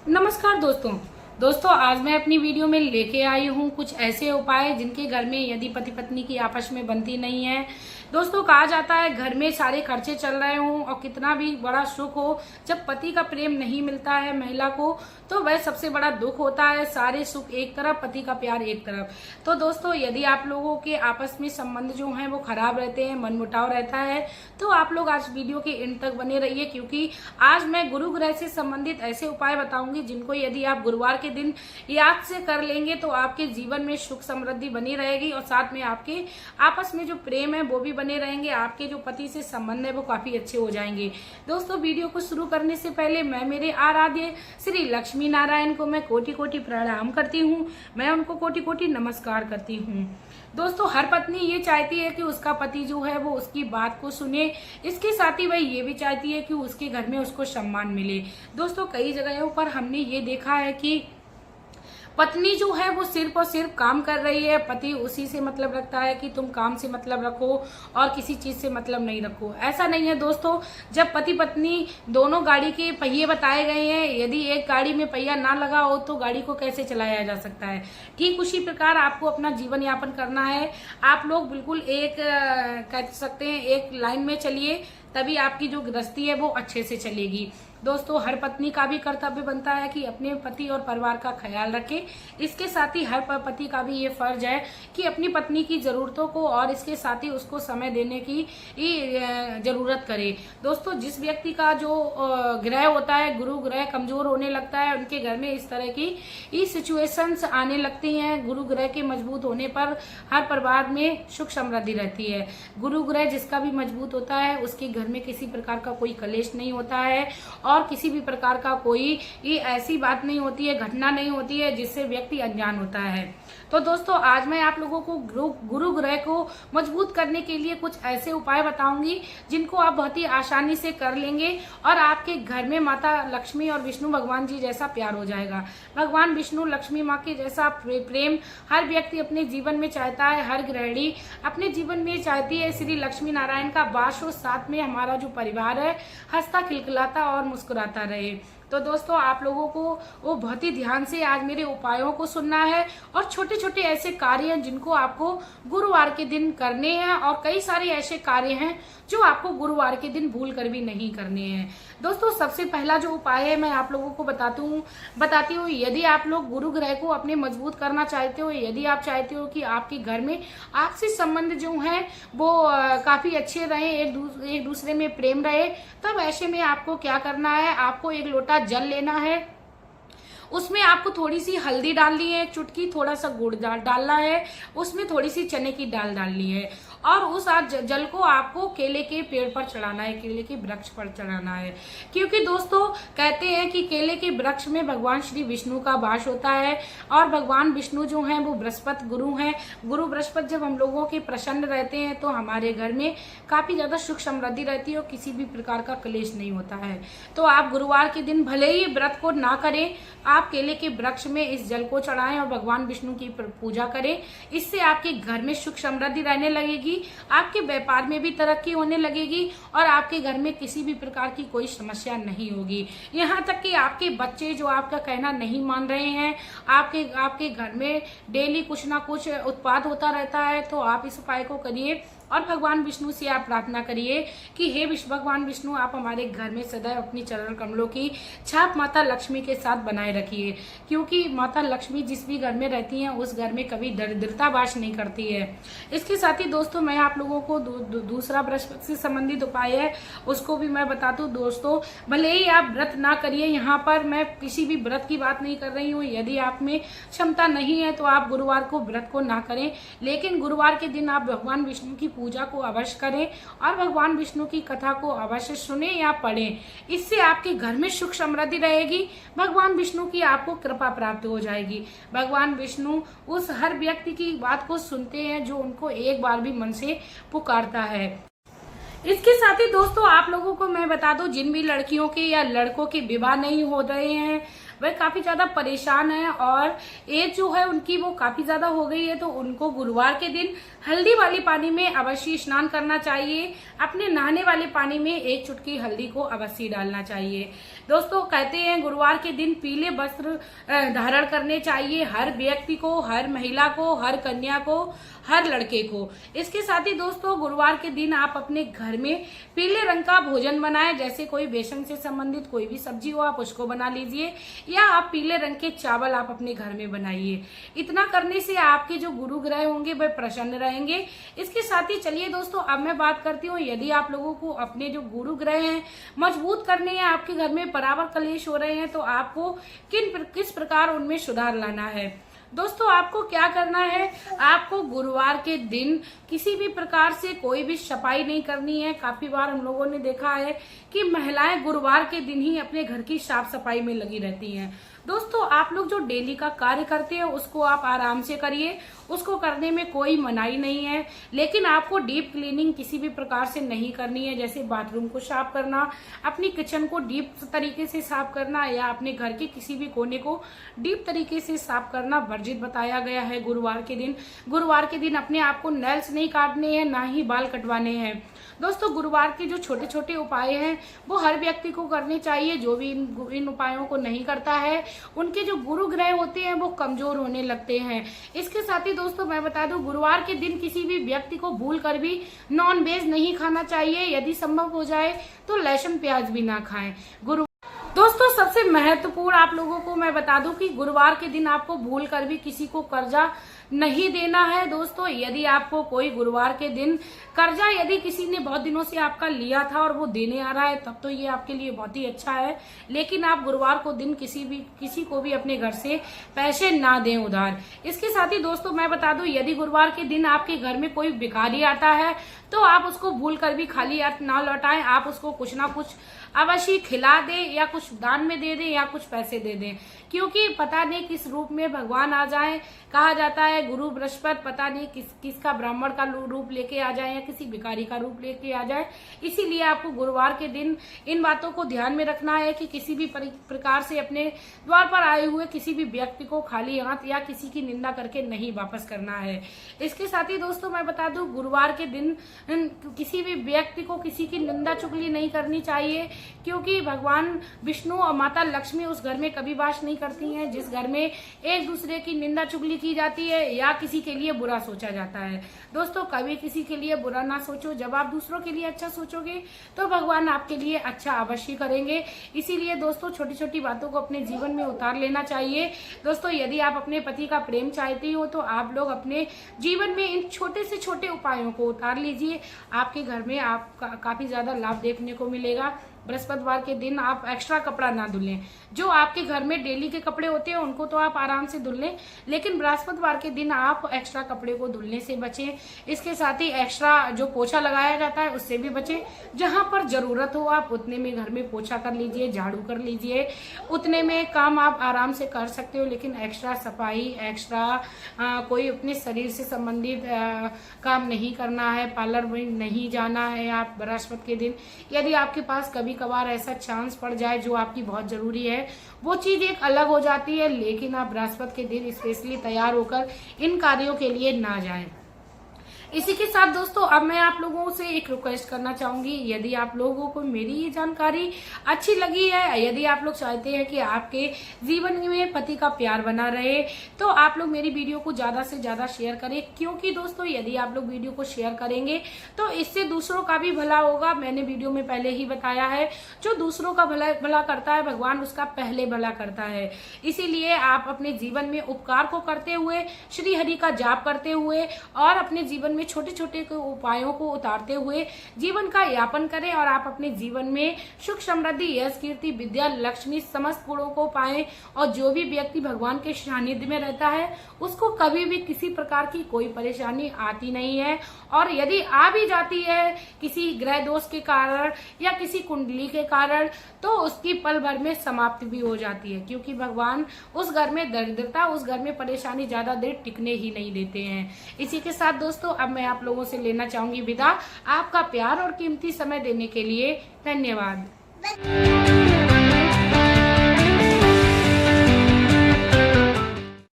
नमस्कार दोस्तों आज मैं अपनी वीडियो में लेके आई हूँ कुछ ऐसे उपाय जिनके घर में यदि पति पत्नी की आपस में बनती नहीं है। दोस्तों कहा जाता है घर में सारे खर्चे चल रहे हों और कितना भी बड़ा सुख हो, जब पति का प्रेम नहीं मिलता है महिला को तो वह सबसे बड़ा दुख होता है। सारे सुख एक तरफ, पति का प्यार एक तरफ। तो दोस्तों यदि आप लोगों के आपस में संबंध जो हैं वो खराब रहते हैं, मनमुटाव रहता है, तो आप लोग आज वीडियो के एंड तक बने रहिए, क्योंकि आज मैं गुरु ग्रह से संबंधित ऐसे उपाय बताऊंगी जिनको यदि आप गुरुवार के दिन याद से कर लेंगे तो आपके जीवन में सुख समृद्धि बनी रहेगी और साथ में आपके आपस में जो प्रेम है वो भी बने रहेंगे। आपके जो पति से संबंध है वो काफी अच्छे हो जाएंगे। दोस्तों वीडियो को शुरू करने से पहले मैं मेरे आराध्य श्री लक्ष्मी नारायण को मैं कोटि कोटि प्रणाम करती हूँ, मैं उनको कोटि कोटि नमस्कार करती हूँ। दोस्तों हर पत्नी ये चाहती है कि उसका पति जो है वो उसकी बात को सुने, इसके साथ ही वह ये भी चाहती है कि उसके घर में उसको सम्मान मिले। दोस्तों कई जगहों पर हमने ये देखा है कि पत्नी जो है वो सिर्फ और सिर्फ काम कर रही है, पति उसी से मतलब रखता है कि तुम काम से मतलब रखो और किसी चीज से मतलब नहीं रखो। ऐसा नहीं है दोस्तों, जब पति पत्नी दोनों गाड़ी के पहिए बताए गए हैं, यदि एक गाड़ी में पहिया ना लगा हो तो गाड़ी को कैसे चलाया जा सकता है। ठीक उसी प्रकार आपको अपना जीवन यापन करना है। आप लोग बिल्कुल एक कह सकते हैं एक लाइन में चलिए, तभी आपकी जो गृहस्थी है वो अच्छे से चलेगी। दोस्तों हर पत्नी का भी कर्तव्य बनता है कि अपने पति और परिवार का ख्याल रखे। इसके साथ ही हर पति का भी ये फर्ज है कि अपनी पत्नी की जरूरतों को और इसके साथ ही उसको समय देने की जरूरत करे। दोस्तों जिस व्यक्ति का जो ग्रह होता है, गुरु ग्रह कमजोर होने लगता है, उनके घर में इस तरह की सिचुएशंस आने लगती हैं। गुरु ग्रह के मजबूत होने पर हर परिवार में सुख समृद्धि रहती है। गुरु ग्रह जिसका भी मजबूत होता है उसके घर में किसी प्रकार का कोई कलेश नहीं होता है और किसी भी प्रकार का कोई ऐसी बात नहीं होती है, घटना नहीं होती है जिससे व्यक्ति अनजान होता है। तो दोस्तों आज मैं आप लोगों को गुरु ग्रह को मजबूत करने के लिए कुछ ऐसे उपाय बताऊंगी जिनको आप बहुत ही आसानी से कर लेंगे और आपके घर में माता लक्ष्मी और विष्णु भगवान जी जैसा प्यार हो जाएगा। भगवान विष्णु लक्ष्मी माँ के जैसा प्रेम हर व्यक्ति अपने जीवन में चाहता है, हर गृहिणी अपने जीवन में चाहती है। श्री लक्ष्मी नारायण का वास हो, साथ में हमारा जो परिवार है हंसता खिलखिलाता और मुस्कुराता रहे। तो दोस्तों आप लोगों को वो बहुत ही ध्यान से आज मेरे उपायों को सुनना है और छोटे छोटे ऐसे कार्य हैं जिनको आपको गुरुवार के दिन करने हैं और कई सारे ऐसे कार्य हैं जो आपको गुरुवार के दिन भूल कर भी नहीं करने हैं। दोस्तों सबसे पहला जो उपाय है मैं आप लोगों को बताती हूँ। यदि आप लोग गुरु ग्रह को अपने मजबूत करना चाहते हो, यदि आप चाहते हो कि आपके घर में आपसी संबंध जो है वो काफी अच्छे रहे, एक दूसरे में प्रेम रहे, तब ऐसे में आपको क्या करना है, आपको एक लोटा जल लेना है, उसमें आपको थोड़ी सी हल्दी डालनी है, चुटकी थोड़ा सा गुड़ डालना है, उसमें थोड़ी सी चने की दाल डालनी है और उस जल को आपको केले के पेड़ पर चढ़ाना है, केले के वृक्ष पर चढ़ाना है। क्योंकि दोस्तों कहते हैं कि केले के वृक्ष में भगवान श्री विष्णु का वास होता है और भगवान विष्णु जो हैं वो बृहस्पति गुरु हैं। गुरु बृहस्पति जब हम लोगों के प्रसन्न रहते हैं तो हमारे घर में काफी ज्यादा सुख समृद्धि रहती है और किसी भी प्रकार का क्लेश नहीं होता है। तो आप गुरुवार के दिन भले ही व्रत को ना करें, आप केले के वृक्ष में इस जल को चढ़ाएं और भगवान विष्णु की पूजा करें। इससे आपके घर में सुख समृद्धि रहने लगेगी, आपके व्यापार में भी तरक्की होने लगेगी और आपके घर में किसी भी प्रकार की कोई समस्या नहीं होगी। यहाँ तक कि आपके बच्चे जो आपका कहना नहीं मान रहे हैं, आपके घर में डेली कुछ ना कुछ उत्पाद होता रहता है, तो आप इस उपाय को करिए और भगवान विष्णु से आप प्रार्थना करिए कि हे भगवान विष्णु आप हमारे घर में सदैव अपनी चरण कमलों की छाप माता लक्ष्मी के साथ बनाए रखिए। क्योंकि माता लक्ष्मी जिस भी घर में रहती हैं उस घर में कभी दरिद्रता वास नहीं करती है। इसके साथ ही दोस्तों मैं आप लोगों को दूसरा बृहस्पति से संबंधित उपाय है उसको भी मैं बता दूं। दोस्तों भले ही आप व्रत ना करिए, यहाँ पर मैं किसी भी व्रत की बात नहीं कर रही हूँ। यदि आप में क्षमता नहीं है तो आप गुरुवार को व्रत को ना करें, लेकिन गुरुवार के दिन आप भगवान विष्णु की पूजा को अवश्य करें और भगवान विष्णु की कथा को अवश्य सुने या पढ़ें। इससे आपके घर में सुख समृद्धि रहेगी, भगवान विष्णु की आपको कृपा प्राप्त हो जाएगी। भगवान विष्णु उस हर व्यक्ति की बात को सुनते हैं जो उनको एक बार भी मन से पुकारता है। इसके साथ ही दोस्तों आप लोगों को मैं बता दूं, जिन भी लड़कियों के या लड़कों के विवाह नहीं हो रहे हैं, वह काफी ज्यादा परेशान है और एज जो है उनकी वो काफी ज्यादा हो गई है। तो उनको गुरुवार के दिन हल्दी वाले पानी में अवश्य स्नान करना चाहिए। अपने नहाने वाले पानी में 1 चुटकी हल्दी को अवश्य डालना चाहिए। दोस्तों कहते हैं गुरुवार के दिन पीले वस्त्र धारण करने चाहिए हर व्यक्ति को, हर महिला को, हर कन्या को, हर लड़के को। इसके साथ ही दोस्तों गुरुवार के दिन आप अपने घर में पीले रंग का भोजन बनाएं, जैसे कोई बेसन से संबंधित कोई भी सब्जी हो आप उसको बना लीजिए, या आप पीले रंग के चावल आप अपने घर में बनाइए। इतना करने से आपके जो गुरु ग्रह होंगे वह प्रसन्न रहेंगे। इसके साथ ही चलिए दोस्तों अब मैं बात करती हूँ, यदि आप लोगों को अपने जो गुरु ग्रह हैं मजबूत करने हैं, आपके घर में बराबर कलेश हो रहे हैं, तो आपको किस प्रकार उनमें सुधार लाना है। दोस्तों आपको क्या करना है, आपको गुरुवार के दिन किसी भी प्रकार से कोई भी सफाई नहीं करनी है। काफी बार हम लोगों ने देखा है कि महिलाएं गुरुवार के दिन ही अपने घर की साफ सफाई में लगी रहती हैं। दोस्तों आप लोग जो डेली का कार्य करते हैं उसको आप आराम से करिए, उसको करने में कोई मनाही नहीं है, लेकिन आपको डीप क्लीनिंग किसी भी प्रकार से नहीं करनी है। जैसे बाथरूम को साफ करना, अपनी किचन को डीप तरीके से साफ करना, या अपने घर के किसी भी कोने को डीप तरीके से साफ करना वर्जित बताया गया है गुरुवार के दिन। गुरुवार के दिन अपने आप को नेल्स नहीं काटने हैं, ना ही बाल कटवाने हैं। दोस्तों गुरुवार के जो छोटे छोटे उपाय हैं वो हर व्यक्ति को करने चाहिए। जो भी इन उपायों को नहीं करता है उनके जो गुरु ग्रह होते हैं वो कमजोर होने लगते हैं। इसके साथ ही दोस्तों मैं बता दूं गुरुवार के दिन किसी भी व्यक्ति को भूल कर भी नॉन वेज नहीं खाना चाहिए। यदि संभव हो जाए तो लहसुन प्याज भी ना खाएं। दोस्तों सबसे महत्वपूर्ण आप लोगों को मैं बता दूं कि गुरुवार के दिन आपको भूल कर भी किसी को कर्जा नहीं देना है। दोस्तों यदि आपको कोई गुरुवार के दिन कर्जा यदि किसी ने बहुत दिनों से आपका लिया था और वो देने आ रहा है तब तो ये आपके लिए बहुत ही अच्छा है, लेकिन आप गुरुवार को दिन किसी को भी अपने घर से पैसे ना दें उधार। इसके साथ ही दोस्तों मैं बता दूं यदि गुरुवार के दिन आपके घर में कोई भिखारी आता है तो आप उसको भूल कर भी खाली हाथ ना लौटाएं। आप उसको कुछ ना कुछ अवश्य खिला दें, या कुछ दान में दे दें, या कुछ पैसे दे दें, क्योंकि पता नहीं किस रूप में भगवान आ जाए। कहा जाता है गुरु बृहस्पति पता नहीं किसका ब्राह्मण का रूप लेके आ जाए या किसी भिखारी का रूप लेके आ जाए। इसीलिए आपको गुरुवार के दिन इन बातों को ध्यान में रखना है कि किसी भी प्रकार से अपने द्वार पर आए हुए किसी भी व्यक्ति को खाली हाथ या किसी की निंदा करके नहीं वापस करना है। इसके साथ ही दोस्तों मैं बता दूं गुरुवार के दिन किसी भी व्यक्ति को किसी की निंदा चुगली नहीं करनी चाहिए, क्योंकि भगवान विष्णु और माता लक्ष्मी उस घर में कभी वास नहीं करती हैं जिस घर में एक दूसरे की निंदा चुगली की जाती है या किसी के लिए बुरा सोचा जाता है। दोस्तों कभी किसी के लिए बुरा ना सोचो। जब आप दूसरों के लिए अच्छा सोचोगे तो भगवान आपके लिए अच्छा अवश्य करेंगे। इसीलिए दोस्तों छोटी छोटी बातों को अपने जीवन में उतार लेना चाहिए। दोस्तों यदि आप अपने पति का प्रेम चाहती हो तो आप लोग अपने जीवन में इन छोटे से छोटे उपायों को उतार लीजिए। आपके घर में आपका काफी ज्यादा लाभ देखने को मिलेगा। बृहस्पतिवार के दिन आप एक्स्ट्रा कपड़ा ना धुलें। जो आपके घर में डेली के कपड़े होते हैं उनको तो आप आराम से धुल लें, लेकिन बृहस्पतिवार के दिन आप एक्स्ट्रा कपड़े को धुलने से बचें। इसके साथ ही एक्स्ट्रा जो पोछा लगाया जाता है उससे भी बचें। जहां पर जरूरत हो आप उतने में घर में पोछा कर लीजिए, झाड़ू कर लीजिए, उतने में काम आप आराम से कर सकते हो। लेकिन एक्स्ट्रा सफाई, एक्स्ट्रा कोई अपने शरीर से संबंधित काम नहीं करना है, पार्लर में नहीं जाना है आप बृहस्पति के दिन। यदि आपके पास कभी कभार ऐसा चांस पड़ जाए जो आपकी बहुत जरूरी है, वो चीज एक अलग हो जाती है, लेकिन आप बृहस्पति के दिन स्पेशली तैयार होकर इन कार्यों के लिए ना जाएं। इसी के साथ दोस्तों अब मैं आप लोगों से एक रिक्वेस्ट करना चाहूंगी, यदि आप लोगों को मेरी ये जानकारी अच्छी लगी है, यदि आप लोग चाहते हैं कि आपके जीवन में पति का प्यार बना रहे, तो आप लोग मेरी वीडियो को ज्यादा से ज्यादा शेयर करें। क्योंकि दोस्तों यदि आप लोग वीडियो को शेयर करेंगे तो इससे दूसरों का भी भला होगा। मैंने वीडियो में पहले ही बताया है, जो दूसरों का भला करता है भगवान उसका पहले भला करता है। इसीलिए आप अपने जीवन में उपकार को करते हुए, श्री हरि का जाप करते हुए और अपने जीवन में छोटे छोटे उपायों को उतारते हुए जीवन का यापन करें, और आप अपने जीवन में सुख, समृद्धि, यश, कीर्ति, विद्या, लक्ष्मी समस्त गुणों को पाएं। और जो भी व्यक्ति भगवान के सानिध्य में रहता है उसको कभी भी किसी प्रकार की कोई परेशानी आती नहीं है, और यदि आ भी जाती है किसी ग्रह दोष के कारण या किसी कुंडली के कारण तो उसकी पल भर में समाप्ति भी हो जाती है, क्योंकि भगवान उस घर में दरिद्रता, उस घर में परेशानी ज्यादा देर टिकने ही नहीं देते हैं। इसी के साथ दोस्तों अब मैं आप लोगों से लेना चाहूंगी विदा। आपका प्यार और कीमती समय देने के लिए धन्यवाद।